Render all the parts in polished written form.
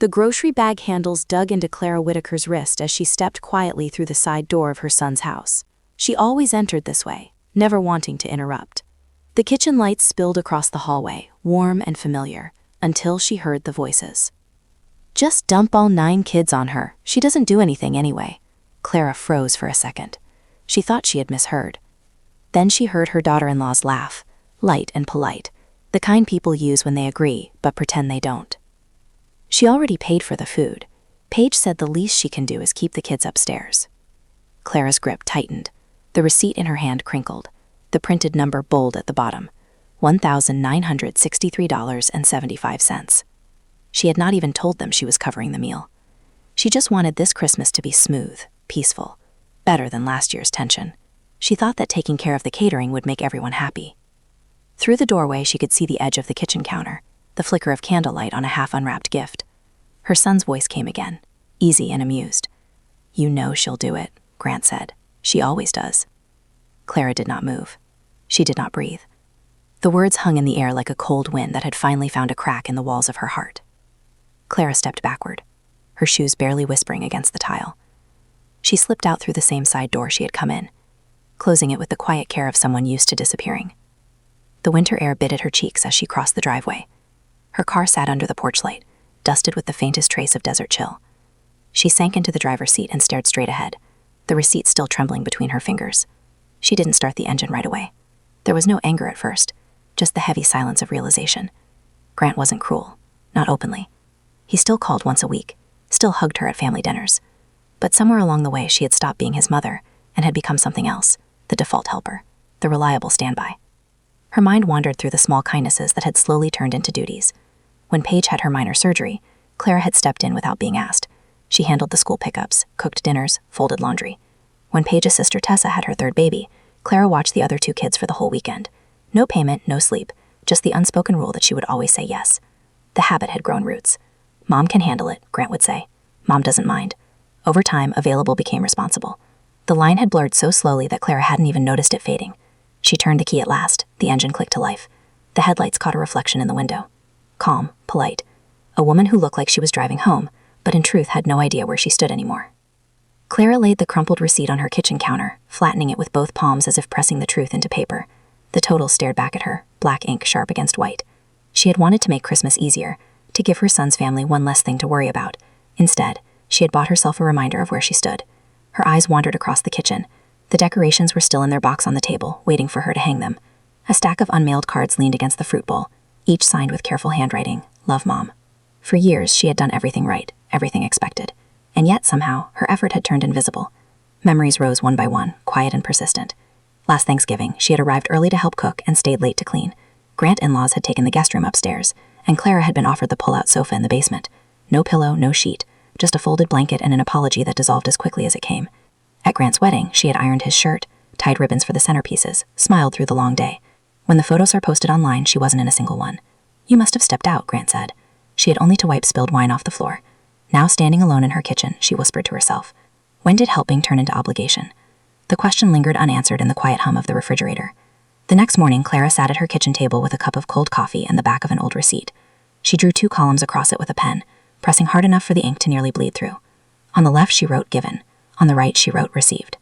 The grocery bag handles dug into Clara Whitaker's wrist as she stepped quietly through the side door of her son's house. She always entered this way, never wanting to interrupt. The kitchen lights spilled across the hallway, warm and familiar, until she heard the voices. "Just dump all 9 kids on her. She doesn't do anything anyway." Clara froze for a second. She thought she had misheard. Then she heard her daughter-in-law's laugh, light and polite, the kind people use when they agree but pretend they don't. She already paid for the food. Paige said the least she can do is keep the kids upstairs. Clara's grip tightened. The receipt in her hand crinkled, the printed number bold at the bottom, $1,963.75. She had not even told them she was covering the meal. She just wanted this Christmas to be smooth, peaceful, better than last year's tension. She thought that taking care of the catering would make everyone happy. Through the doorway, she could see the edge of the kitchen counter, the flicker of candlelight on a half-unwrapped gift. Her son's voice came again, easy and amused. "You know she'll do it," Grant said. "She always does." Clara did not move. She did not breathe. The words hung in the air like a cold wind that had finally found a crack in the walls of her heart. Clara stepped backward, her shoes barely whispering against the tile. She slipped out through the same side door she had come in, closing it with the quiet care of someone used to disappearing. The winter air bit at her cheeks as she crossed the driveway. Her car sat under the porch light, dusted with the faintest trace of desert chill. She sank into the driver's seat and stared straight ahead, the receipt still trembling between her fingers. She didn't start the engine right away. There was no anger at first, just the heavy silence of realization. Grant wasn't cruel, not openly. He still called once a week, still hugged her at family dinners. But somewhere along the way, she had stopped being his mother and had become something else, the default helper, the reliable standby. Her mind wandered through the small kindnesses that had slowly turned into duties. When Paige had her minor surgery, Clara had stepped in without being asked. She handled the school pickups, cooked dinners, folded laundry. When Paige's sister Tessa had her 3rd baby, Clara watched the other 2 kids for the whole weekend. No payment, no sleep, just the unspoken rule that she would always say yes. The habit had grown roots. "Mom can handle it," Grant would say. "Mom doesn't mind." Over time, available became responsible. The line had blurred so slowly that Clara hadn't even noticed it fading. She turned the key at last. The engine clicked to life. The headlights caught a reflection in the window. Calm, polite. A woman who looked like she was driving home, but in truth had no idea where she stood anymore. Clara laid the crumpled receipt on her kitchen counter, flattening it with both palms as if pressing the truth into paper. The total stared back at her, black ink sharp against white. She had wanted to make Christmas easier, to give her son's family one less thing to worry about. Instead, she had bought herself a reminder of where she stood. Her eyes wandered across the kitchen. The decorations were still in their box on the table, waiting for her to hang them. A stack of unmailed cards leaned against the fruit bowl, each signed with careful handwriting, "Love, Mom." For years, she had done everything right, everything expected. And yet, somehow, her effort had turned invisible. Memories rose one by one, quiet and persistent. Last Thanksgiving, she had arrived early to help cook and stayed late to clean. Grant in-laws had taken the guest room upstairs, and Clara had been offered the pull-out sofa in the basement. No pillow, no sheet, just a folded blanket and an apology that dissolved as quickly as it came. At Grant's wedding, she had ironed his shirt, tied ribbons for the centerpieces, smiled through the long day. When the photos are posted online, she wasn't in a single one. "You must have stepped out," Grant said. She had only to wipe spilled wine off the floor. Now standing alone in her kitchen, she whispered to herself. When did helping turn into obligation? The question lingered unanswered in the quiet hum of the refrigerator. The next morning, Clara sat at her kitchen table with a cup of cold coffee and the back of an old receipt. She drew 2 columns across it with a pen, pressing hard enough for the ink to nearly bleed through. On the left, she wrote given. On the right, she wrote received.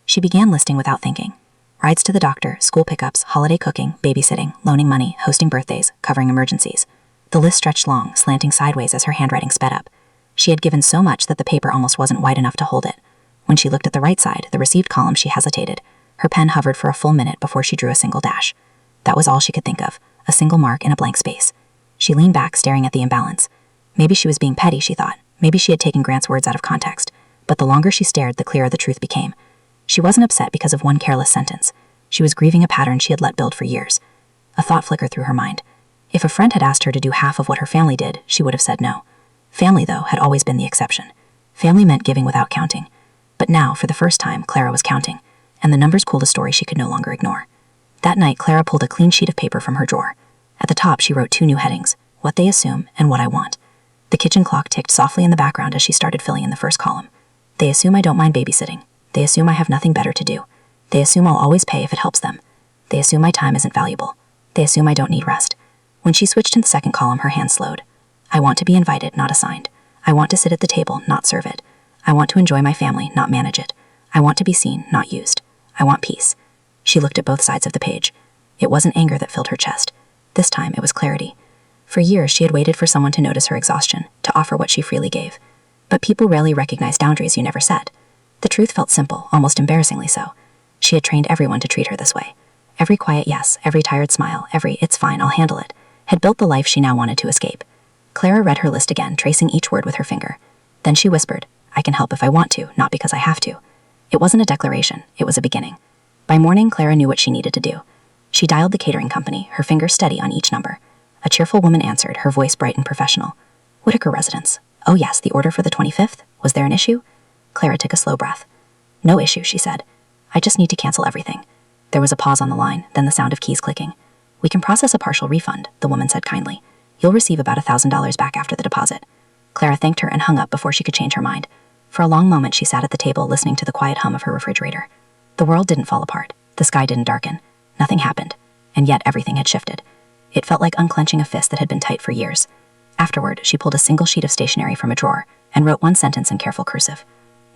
She began listing without thinking. Rides to the doctor, school pickups, holiday cooking, babysitting, loaning money, hosting birthdays, covering emergencies. The list stretched long, slanting sideways as her handwriting sped up. She had given so much that the paper almost wasn't wide enough to hold it. When she looked at the right side, the received column, she hesitated. Her pen hovered for a full minute before she drew a single dash. That was all she could think of, a single mark in a blank space. She leaned back, staring at the imbalance. Maybe she was being petty, she thought. Maybe she had taken Grant's words out of context. But the longer she stared, the clearer the truth became. She wasn't upset because of one careless sentence. She was grieving a pattern she had let build for years. A thought flickered through her mind. If a friend had asked her to do half of what her family did, she would have said no. Family, though, had always been the exception. Family meant giving without counting. But now, for the first time, Clara was counting, and the numbers told a story she could no longer ignore. That night, Clara pulled a clean sheet of paper from her drawer. At the top, she wrote 2 new headings, What They Assume and What I Want. The kitchen clock ticked softly in the background as she started filling in the first column. They assume I don't mind babysitting. They assume I have nothing better to do. They assume I'll always pay if it helps them. They assume my time isn't valuable. They assume I don't need rest. When she switched to the second column, her hand slowed. I want to be invited, not assigned. I want to sit at the table, not serve it. I want to enjoy my family, not manage it. I want to be seen, not used. I want peace. She looked at both sides of the page. It wasn't anger that filled her chest. This time, it was clarity. For years, she had waited for someone to notice her exhaustion, to offer what she freely gave. But people rarely recognize boundaries you never set. The truth felt simple, almost embarrassingly so. She had trained everyone to treat her this way. Every quiet yes, every tired smile, every "it's fine, I'll handle it," had built the life she now wanted to escape. Clara read her list again, tracing each word with her finger. Then she whispered, "I can help if I want to, not because I have to." It wasn't a declaration, it was a beginning. By morning, Clara knew what she needed to do. She dialed the catering company, her fingers steady on each number. A cheerful woman answered, her voice bright and professional. "Whitaker residence. Oh yes, the order for the 25th? Was there an issue?" Clara took a slow breath. "No issue," she said. "I just need to cancel everything." There was a pause on the line, then the sound of keys clicking. "We can process a partial refund," the woman said kindly. "You'll receive about $1,000 back after the deposit." Clara thanked her and hung up before she could change her mind. For a long moment she sat at the table listening to the quiet hum of her refrigerator. The world didn't fall apart. The sky didn't darken. Nothing happened. And yet everything had shifted. It felt like unclenching a fist that had been tight for years. Afterward, she pulled a single sheet of stationery from a drawer and wrote one sentence in careful cursive.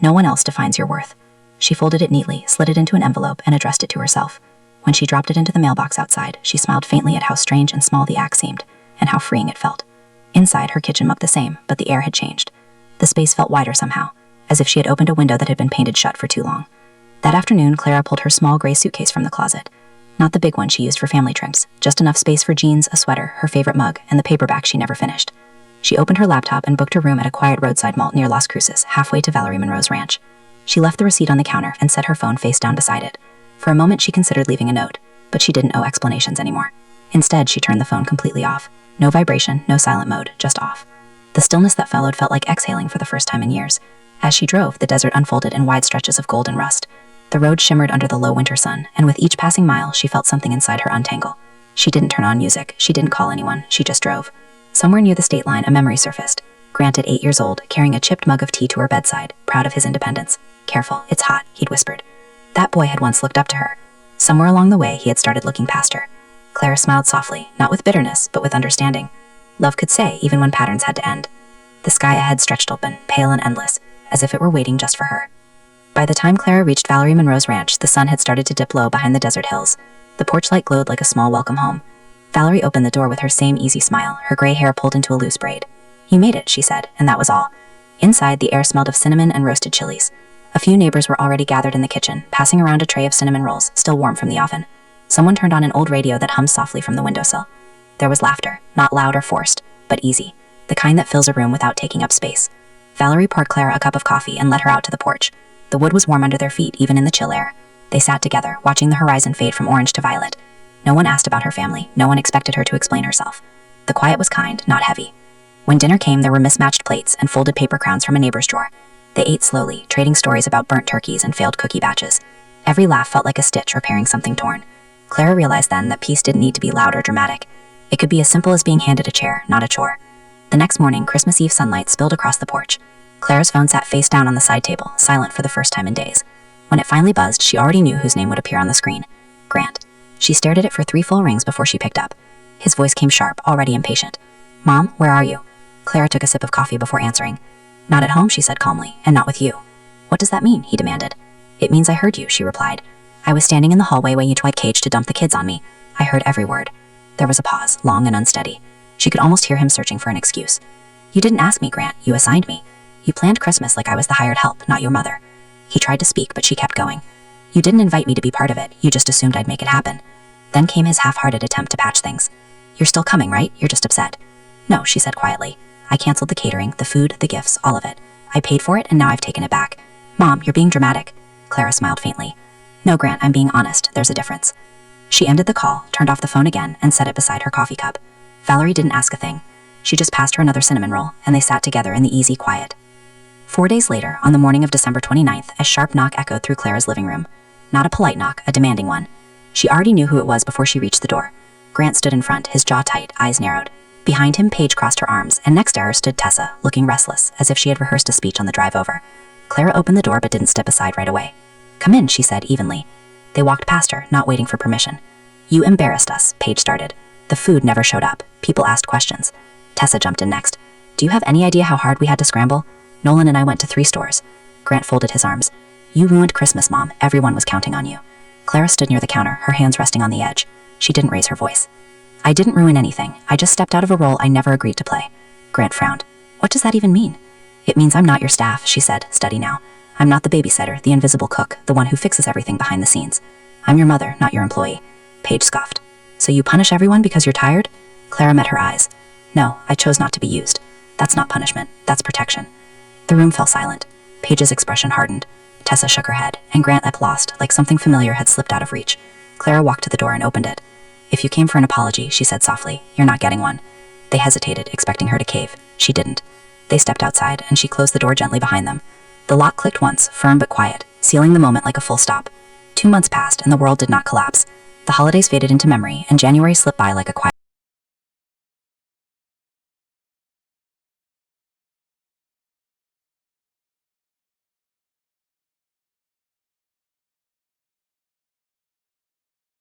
"No one else defines your worth." She folded it neatly, slid it into an envelope, and addressed it to herself. When she dropped it into the mailbox outside, she smiled faintly at how strange and small the act seemed, and how freeing it felt. Inside, her kitchen looked the same, but the air had changed. The space felt wider somehow, as if she had opened a window that had been painted shut for too long. That afternoon, Clara pulled her small gray suitcase from the closet. Not the big one she used for family trips, just enough space for jeans, a sweater, her favorite mug, and the paperback she never finished. She opened her laptop and booked a room at a quiet roadside mall near Las Cruces, halfway to Valerie Monroe's ranch. She left the receipt on the counter and set her phone face down beside it. For a moment she considered leaving a note, but she didn't owe explanations anymore. Instead, she turned the phone completely off. No vibration, no silent mode, just off. The stillness that followed felt like exhaling for the first time in years. As she drove, the desert unfolded in wide stretches of gold and rust. The road shimmered under the low winter sun, and with each passing mile, she felt something inside her untangle. She didn't turn on music, she didn't call anyone, she just drove. Somewhere near the state line, a memory surfaced. Grant, at 8 years old, carrying a chipped mug of tea to her bedside, proud of his independence. "Careful, it's hot," he'd whispered. That boy had once looked up to her. Somewhere along the way, he had started looking past her. Clara smiled softly, not with bitterness, but with understanding. Love could say, even when patterns had to end. The sky ahead stretched open, pale and endless, as if it were waiting just for her. By the time Clara reached Valerie Monroe's ranch, the sun had started to dip low behind the desert hills. The porch light glowed like a small welcome home. Valerie opened the door with her same easy smile, her gray hair pulled into a loose braid. "You made it," she said, and that was all. Inside, the air smelled of cinnamon and roasted chilies. A few neighbors were already gathered in the kitchen, passing around a tray of cinnamon rolls, still warm from the oven. Someone turned on an old radio that hummed softly from the windowsill. There was laughter, not loud or forced, but easy, the kind that fills a room without taking up space. Valerie poured Clara a cup of coffee and led her out to the porch. The wood was warm under their feet, even in the chill air. They sat together, watching the horizon fade from orange to violet. No one asked about her family, no one expected her to explain herself. The quiet was kind, not heavy. When dinner came, there were mismatched plates and folded paper crowns from a neighbor's drawer. They ate slowly, trading stories about burnt turkeys and failed cookie batches. Every laugh felt like a stitch repairing something torn. Clara realized then that peace didn't need to be loud or dramatic. It could be as simple as being handed a chair, not a chore. The next morning, Christmas Eve sunlight spilled across the porch. Clara's phone sat face down on the side table, silent for the first time in days. When it finally buzzed, she already knew whose name would appear on the screen. Grant. She stared at it for 3 full rings before she picked up. His voice came sharp, already impatient. "Mom, where are you?" Clara took a sip of coffee before answering. "Not at home," she said calmly, "and not with you." "What does that mean?" he demanded. "It means I heard you," she replied. "I was standing in the hallway when you tried cage to dump the kids on me. I heard every word." There was a pause, long and unsteady. She could almost hear him searching for an excuse. "You didn't ask me, Grant. You assigned me. You planned Christmas like I was the hired help, not your mother." He tried to speak, but she kept going. "You didn't invite me to be part of it. You just assumed I'd make it happen." Then came his half-hearted attempt to patch things. "You're still coming, right? You're just upset." "No," she said quietly. "I canceled the catering, the food, the gifts, all of it. I paid for it, and now I've taken it back." "Mom, you're being dramatic." Clara smiled faintly. "No, Grant, I'm being honest. There's a difference." She ended the call, turned off the phone again, and set it beside her coffee cup. Valerie didn't ask a thing. She just passed her another cinnamon roll, and they sat together in the easy quiet. 4 days later, on the morning of December 29th, a sharp knock echoed through Clara's living room. Not a polite knock, a demanding one. She already knew who it was before she reached the door. Grant stood in front, his jaw tight, eyes narrowed. Behind him, Paige crossed her arms, and next to her stood Tessa, looking restless, as if she had rehearsed a speech on the drive over. Clara opened the door but didn't step aside right away. "Come in," she said evenly. They walked past her, not waiting for permission. "You embarrassed us," Paige started. "The food never showed up. People asked questions." Tessa jumped in next. Do you have any idea how hard we had to scramble? Nolan and I went to 3 stores. Grant folded his arms. You ruined Christmas, Mom. Everyone was counting on you. Clara stood near the counter, her hands resting on the edge. She didn't raise her voice. I didn't ruin anything. I just stepped out of a role I never agreed to play. Grant frowned. What does that even mean? It means I'm not your staff, she said, steady now. I'm not the babysitter, the invisible cook, the one who fixes everything behind the scenes. I'm your mother, not your employee. Paige scoffed. So you punish everyone because you're tired? Clara met her eyes. No, I chose not to be used. That's not punishment, that's protection. The room fell silent. Paige's expression hardened. Tessa shook her head, and Grant looked lost, like something familiar had slipped out of reach. Clara walked to the door and opened it. If you came for an apology, she said softly, you're not getting one. They hesitated, expecting her to cave. She didn't. They stepped outside, and she closed the door gently behind them. The lock clicked once, firm but quiet, sealing the moment like a full stop. 2 months passed, and the world did not collapse. The holidays faded into memory, and January slipped by like a quiet